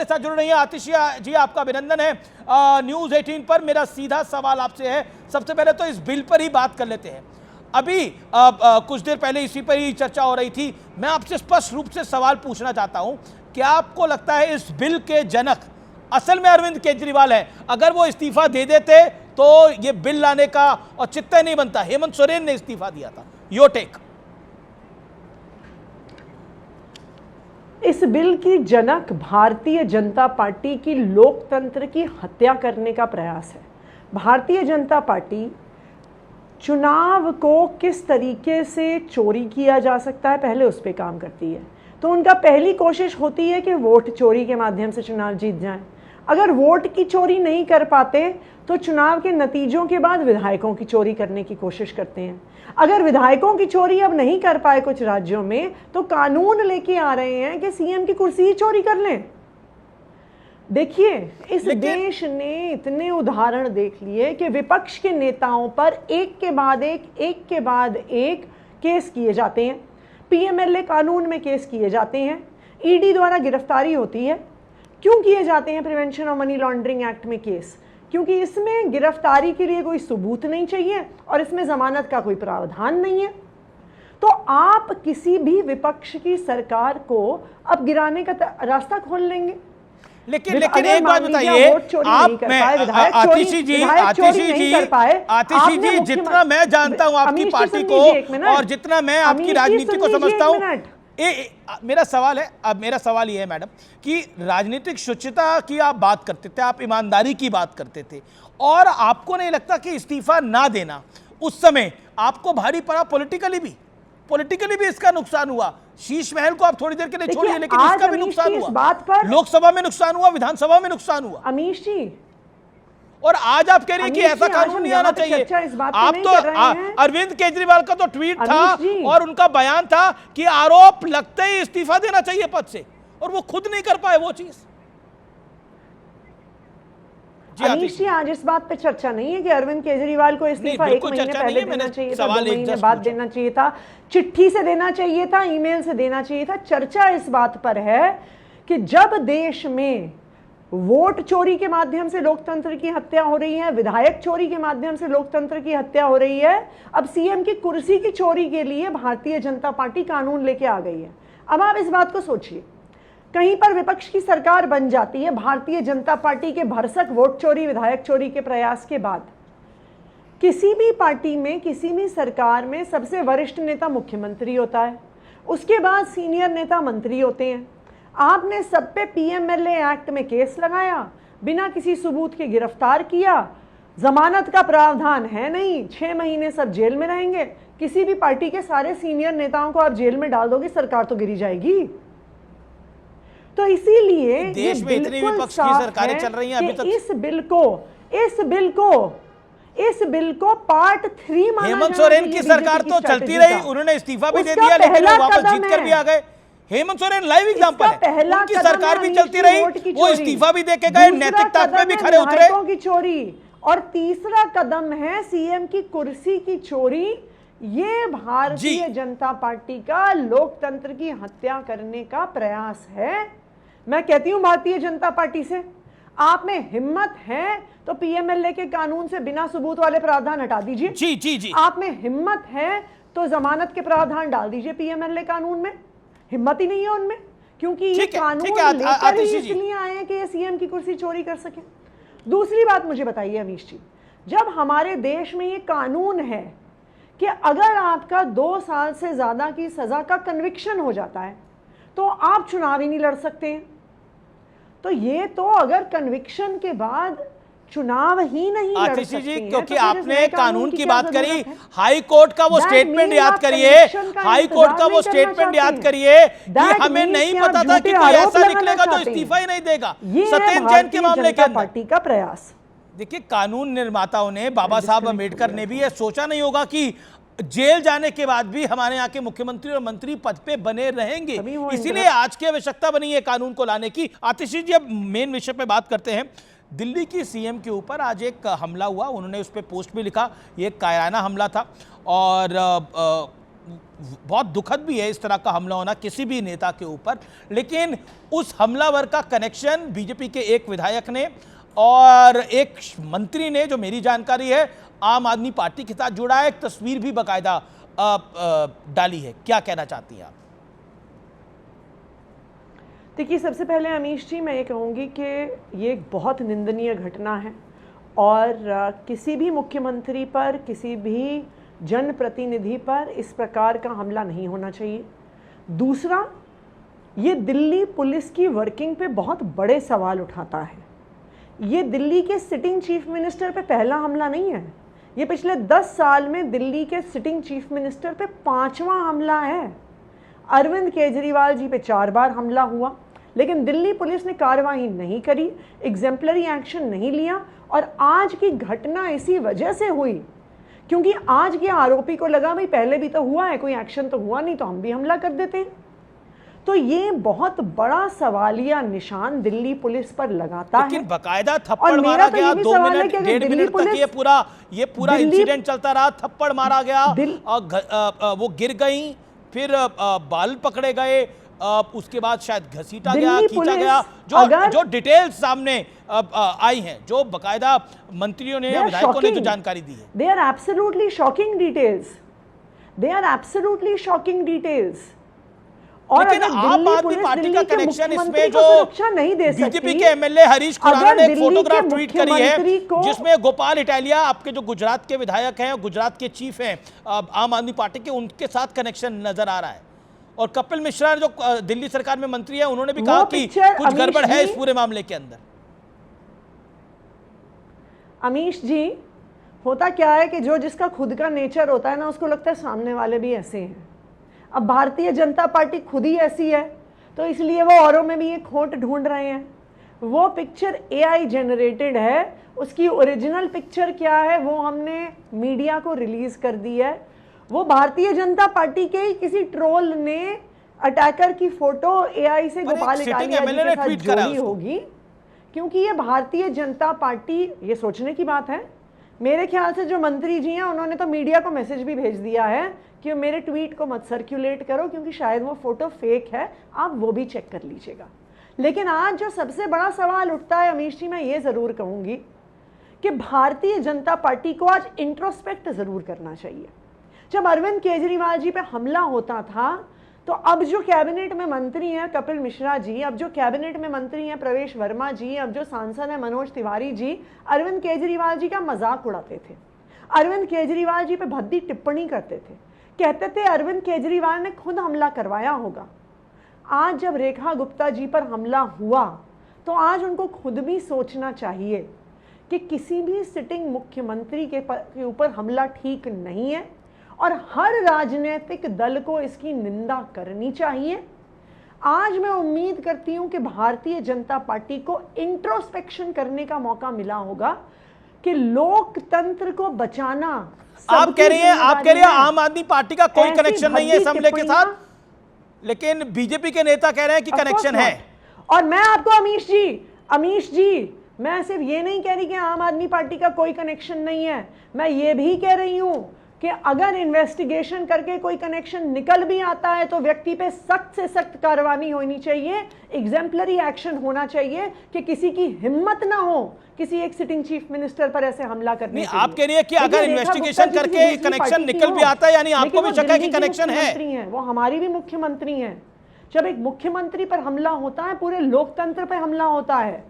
साथ जुड़ रही हैं। आतिशी जी, आपका अभिनंदन है न्यूज़ 18 पर। मेरा सीधा सवाल आपसे है, सबसे पहले तो इस बिल पर ही बात कर लेते हैं। अभी कुछ देर पहले इसी पर ही चर्चा हो रही थी। मैं आपसे स्पष्ट रूप से सवाल पूछना चाहता हूं, क्या आपको लगता है इस बिल के जनक असल में अरविंद केजरीवाल है? अगर वो इस्तीफा दे देते तो ये बिल लाने का औचित्य नहीं बनता। हेमंत सोरेन ने इस्तीफा दिया था। Your take. इस बिल की जनक भारतीय जनता पार्टी की लोकतंत्र की हत्या करने का प्रयास है। भारतीय जनता पार्टी चुनाव को किस तरीके से चोरी किया जा सकता है पहले उस पर काम करती है। तो उनका पहली कोशिश होती है कि वोट चोरी के माध्यम से चुनाव जीत जाएं। अगर वोट की चोरी नहीं कर पाते तो चुनाव के नतीजों के बाद विधायकों की चोरी करने की कोशिश करते हैं। अगर विधायकों की चोरी अब नहीं कर पाए कुछ राज्यों में तो कानून लेके आ रहे हैं कि सीएम की कुर्सी ही चोरी कर लें। देखिए, इस देश ने इतने उदाहरण देख लिए कि विपक्ष के नेताओं पर एक के बाद एक केस किए जाते हैं। पीएमएलए कानून में केस किए जाते हैं, ईडी द्वारा गिरफ्तारी होती है। क्यों किए जाते हैं prevention of money laundering act में केस? क्योंकि इसमें गिरफ्तारी के लिए कोई सबूत नहीं चाहिए और इसमें जमानत का कोई प्रावधान नहीं है। तो आप किसी भी विपक्ष की सरकार को अब गिराने का रास्ता खोल लेंगे। लेकिन एक बात बताइए, आप में आतिशी जी जितना मैं जानता हूं आपकी पार्टी को और जितना मैं आपकी राजनीति को समझता हूं, मेरा सवाल है, अब मेरा सवाल ये है मैडम कि राजनीतिक शुचिता की आप बात करते थे, आप ईमानदारी की बात करते थे, और आपको नहीं लगता कि इस्तीफा ना देना उस समय आपको भारी पड़ा? पॉलिटिकली भी इसका नुकसान हुआ। शीश महल को आप थोड़ी देर के लिए छोड़िए, लेकिन इसका भी नुकसान हुआ। लोकसभा में नुकसान हुआ, विधानसभा में नुकसान हुआ। अमीश जी, और आज आप कह रही हैं कि ऐसा कानून नहीं आना चाहिए। आप तो अरविंद केजरीवाल का तो ट्वीट था और उनका बयान था कि आरोप लगते ही इस्तीफा देना चाहिए पद से, और वो खुद नहीं कर पाए वो चीज। अमीश जी, आज इस बात पे चर्चा नहीं है कि अरविंद केजरीवाल को इस्तीफा 1 महीने पहले देना चाहिए था, 2 महीने बाद देना चाहिए था, चिट्ठी से देना चाहिए था, ईमेल से देना चाहिए था। चर्चा इस बात पर है कि जब देश में वोट चोरी के माध्यम से लोकतंत्र की हत्या हो रही है, विधायक चोरी के माध्यम से लोकतंत्र की हत्या हो रही है, अब सीएम की कुर्सी की चोरी के लिए भारतीय जनता पार्टी कानून लेके आ गई है। अब आप इस बात को सोचिए, कहीं पर विपक्ष की सरकार बन जाती है भारतीय जनता पार्टी के भरसक वोट चोरी, विधायक चोरी के प्रयास के बाद। किसी भी पार्टी में, किसी भी सरकार में सबसे वरिष्ठ नेता मुख्यमंत्री होता है, उसके बाद सीनियर नेता मंत्री होते हैं। आपने सब पे पीएमएलए एक्ट में केस लगाया, बिना किसी सबूत के गिरफ्तार किया, जमानत का प्रावधान है नहीं, 6 महीने सब जेल में रहेंगे। किसी भी पार्टी के सारे सीनियर नेताओं को आप जेल में डाल दोगे, सरकार तो गिरी जाएगी। तो इसीलिए देश में इतनी विपक्ष की सरकारें चल रही हैं अभी तक। इस बिल को पार्ट 3 माना। हेमंत सोरेन की सरकार तो चलती रही, उन्होंने इस्तीफा भी दे दिया, लेकिन वो वापस जीत कर भी आ गए। हेमंत सोरेन लाइव एग्जांपल है, उनकी सरकार भी चलती रही, वो इस्तीफा भी देके गए, नैतिकता पे भी खरे उतरे। की चोरी, और तीसरा कदम है सीएम की कुर्सी की चोरी। ये भारतीय जनता पार्टी का लोकतंत्र की हत्या करने का प्रयास है। मैं कहती हूं भारतीय जनता पार्टी से, आप में हिम्मत है तो पीएमएलए के कानून से बिना सबूत वाले प्रावधान हटा दीजिए। जी। आप में हिम्मत है तो जमानत के प्रावधान डाल दीजिए पीएमएलए कानून में। हिम्मत ही नहीं है उनमें, क्योंकि ये कानून लेकर ही इसलिए आए हैं कि ये सीएम की कुर्सी चोरी कर सके। दूसरी बात मुझे बताइए अमीश जी, जब हमारे देश में ये कानून है कि अगर आपका 2 साल से ज्यादा की सजा का कन्विक्शन हो जाता है तो आप चुनाव ही नहीं लड़ सकते हैं, तो ये तो अगर कन्विक्शन के बाद चुनाव ही नहीं लड़ सकते जी, क्योंकि आपने कानून की बात करी, हाई कोर्ट का वो स्टेटमेंट याद करिए, हाई कोर्ट का वो स्टेटमेंट याद करिए कि हमें नहीं पता था कि कोई ऐसा निकलेगा जो इस्तीफा ही नहीं देगा सत्येंद्र जैन के मामले के अंदर। पार्टी का प्रयास देखिए, कानून निर्माताओं ने, बाबा साहब अम्बेडकर ने भी यह सोचा नहीं होगा कि जेल जाने के बाद भी हमारे यहाँ के मुख्यमंत्री और मंत्री पद पे बने रहेंगे, इसीलिए आज की आवश्यकता बनी है कानून को लाने की। आतिशी जी, अब मेन विषय पे बात करते हैं। दिल्ली की सीएम के ऊपर आज एक हमला हुआ, उन्होंने उस पर पोस्ट भी लिखा, ये कायराना हमला था और बहुत दुखद भी है इस तरह का हमला होना किसी भी नेता के ऊपर, लेकिन उस हमलावर का कनेक्शन बीजेपी के एक विधायक ने और एक मंत्री ने, जो मेरी जानकारी है, आम आदमी पार्टी के साथ जुड़ा है, एक तस्वीर भी बाकायदा डाली है। क्या कहना चाहती हैं आप? देखिए, सबसे पहले अमीश जी, मैं ये कहूँगी कि ये एक बहुत निंदनीय घटना है और किसी भी मुख्यमंत्री पर, किसी भी जनप्रतिनिधि पर इस प्रकार का हमला नहीं होना चाहिए। दूसरा, ये दिल्ली पुलिस की वर्किंग पे बहुत बड़े सवाल उठाता है। ये दिल्ली के सिटिंग चीफ मिनिस्टर पे पहला हमला नहीं है, ये पिछले 10 साल में दिल्ली के सिटिंग चीफ मिनिस्टर पे 5वां हमला है। अरविंद केजरीवाल जी पे 4 बार हमला हुआ, लेकिन दिल्ली पुलिस ने कार्रवाई नहीं करी, एग्जेम्पलरी एक्शन नहीं लिया और आज की घटना इसी वजह से हुई क्योंकि आज के आरोपी को लगा भाई पहले भी तो हुआ है, कोई एक्शन तो हुआ नहीं, तो हम भी हमला कर देते हैं। तो ये बहुत बड़ा सवालिया निशान दिल्ली पुलिस पर लगाता है। लेकिन बकायदा थप्पड़ मारा गया, 2 मिनट 1.5 मिनट तक ये पूरा इंसिडेंट चलता रहा। थप्पड़ मारा गया और वो गिर गई, फिर बाल पकड़े गए, उसके बाद शायद घसीटा गया, खींचा गया। जो डिटेल्स सामने आई हैं, जो बकायदा मंत्रियों ने, विधायकों ने जो जानकारी दी है, they are absolutely shocking details, they are absolutely shocking details. और लेकिन आम आदमी पार्टी का कनेक्शन इसमें, जो नहीं दे बीजेपी के एमएलए हरीश खुराना ने एक फोटोग्राफ ट्वीट करी है जिसमें गोपाल इटालिया, आपके जो गुजरात के विधायक हैं, गुजरात के चीफ हैं आम आदमी पार्टी के, उनके साथ कनेक्शन नजर आ रहा है। और कपिल मिश्रा जो दिल्ली सरकार में मंत्री है, उन्होंने भी कहा कि कुछ गड़बड़ है इस पूरे मामले के अंदर। अमीश जी, होता क्या है कि जो जिसका खुद का नेचर होता है ना, उसको लगता है सामने वाले भी ऐसे हैं। अब भारतीय जनता पार्टी खुद ही ऐसी है, तो इसलिए वो औरों में भी ये खोट ढूंढ रहे हैं। वो पिक्चर AI जनरेटेड है, उसकी ओरिजिनल पिक्चर क्या है वो हमने मीडिया को रिलीज कर दी है। वो भारतीय जनता पार्टी के ही किसी ट्रोल ने अटैकर की फोटो AI से गोपाल इटालिया जी के साथ जोड़ी होगी, क्योंकि ये भारतीय जनता पार्टी, ये सोचने की बात है। मेरे ख्याल से जो मंत्री जी हैं, उन्होंने तो मीडिया को मैसेज भी भेज दिया है कि मेरे ट्वीट को मत सर्कुलेट करो क्योंकि शायद वो फोटो फेक है, आप वो भी चेक कर लीजिएगा। लेकिन आज जो सबसे बड़ा सवाल उठता है अमीश जी, मैं ये जरूर कहूंगी कि भारतीय जनता पार्टी को आज इंट्रोस्पेक्ट जरूर करना चाहिए। जब अरविंद केजरीवाल जी पे हमला होता था, तो अब जो कैबिनेट में मंत्री हैं कपिल मिश्रा जी, अब जो कैबिनेट में मंत्री हैं प्रवेश वर्मा जी, अब जो सांसद हैं मनोज तिवारी जी, अरविंद केजरीवाल जी का मजाक उड़ाते थे, अरविंद केजरीवाल जी पे भद्दी टिप्पणी करते थे, कहते थे अरविंद केजरीवाल ने खुद हमला करवाया होगा। आज जब रेखा गुप्ता जी पर हमला हुआ, तो आज उनको खुद भी सोचना चाहिए कि किसी भी सिटिंग मुख्यमंत्री के ऊपर हमला ठीक नहीं है और हर राजनीतिक दल को इसकी निंदा करनी चाहिए। आज मैं उम्मीद करती हूं कि भारतीय जनता पार्टी को इंट्रोस्पेक्शन करने का मौका मिला होगा कि लोकतंत्र को बचाना। आप कह रही हैं आम आदमी पार्टी का कोई कनेक्शन नहीं है इस हमले के साथ, लेकिन बीजेपी के नेता कह रहे हैं कि कनेक्शन है। और मैं आपको अमीश जी, मैं सिर्फ ये नहीं कह रही कि आम आदमी पार्टी का कोई कनेक्शन नहीं है, मैं ये भी कह रही हूं कि अगर इन्वेस्टिगेशन करके कोई कनेक्शन निकल भी आता है तो व्यक्ति पे सख्त से सख्त कार्रवाई होनी चाहिए, एग्जेम्पलरी एक्शन होना चाहिए कि किसी की हिम्मत ना हो किसी एक सिटिंग चीफ मिनिस्टर पर ऐसे हमला करने के लिए। आप कह रही है कि अगर इन्वेस्टिगेशन करके कनेक्शन निकल भी आता है, यानी आपको भी शक है कि कनेक्शन है। वो हमारी भी मुख्यमंत्री हैं। जब एक मुख्यमंत्री पर हमला होता है, पूरे लोकतंत्र पर हमला होता है।